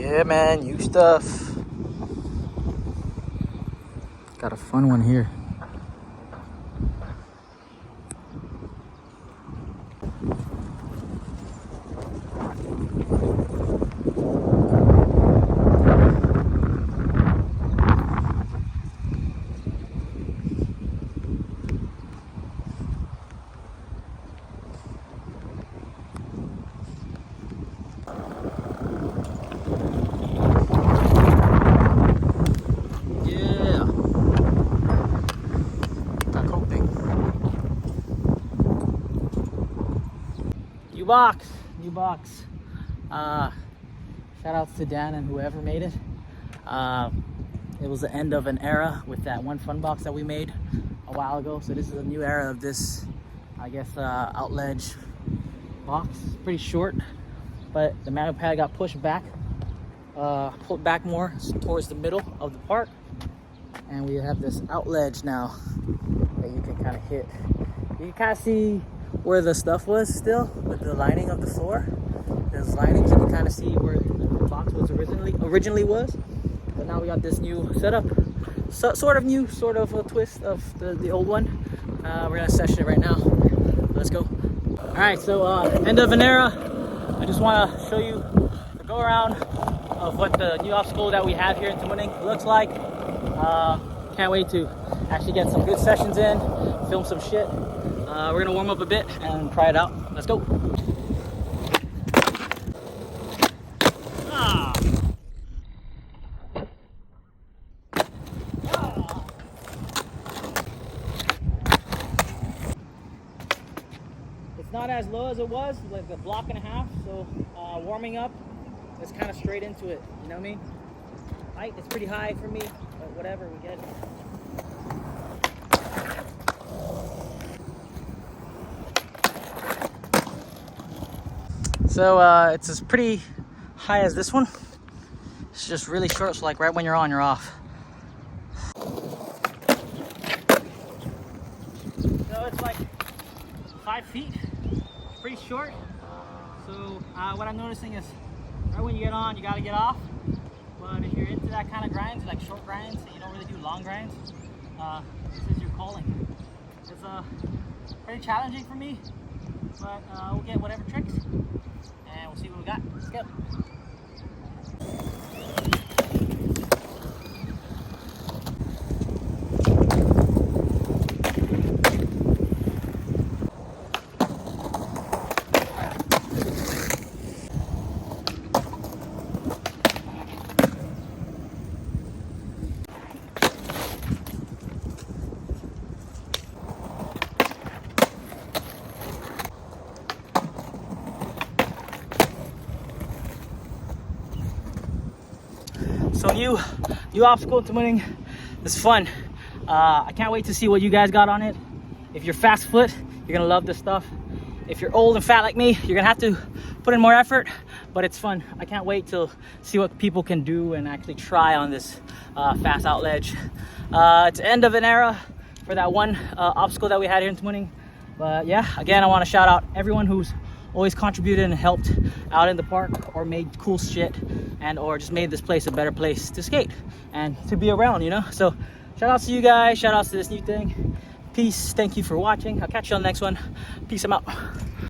Yeah, man, new stuff. Got a fun one here. New box. Shout outs to Dan and whoever made it. It was the end of an era with that one fun box that we made a while ago. So this is a new era of this, I guess, outledge box. Pretty short, but the manual pad got pushed back, pulled back more towards the middle of the part, and we have this outledge now that you can kind of hit. You can kind of see where the stuff was still with the lining of the floor. There's linings, you can kind of see where the box was originally was. But now we got this new setup, sort of new, sort of a twist of the old one. We're gonna session it right now. Let's go. All right, so end of an era. I just want to show you the go around of what the new obstacle that we have here in Newness looks like. Can't wait to actually get some good sessions in, film some shit. We're gonna warm up a bit and try it out. Let's go. It's not as low as it was, like a block and a half. So warming up, it's kind of straight into it. You know what I mean? Height is pretty high for me, but whatever, we get it. So it's as pretty high as this one. It's just really short, so like right when you're on, you're off. So it's like 5 feet, pretty short. So what I'm noticing is right when you get on, you gotta get off. But if you're into that kind of grinds, like short grinds, and you don't really do long grinds, this is your calling. It's pretty challenging for me, but we'll get whatever tricks. And we'll see what we got. Let's go. So new obstacle to winning. It's fun. I can't wait to see what you guys got on it. If you're fast foot, you're gonna love this stuff. If you're old and fat like me, you're gonna have to put in more effort, but it's fun. I can't wait to see what people can do and actually try on this fast outledge. It's the end of an era for that one obstacle that we had here in Newness. But yeah, again, I want to shout out everyone who's always contributed and helped out in the park or made cool shit and or just made this place a better place to skate and to be around, you know? So shout outs to you guys, shout outs to this new thing. Peace, thank you for watching. I'll catch you on the next one. Peace, I'm out.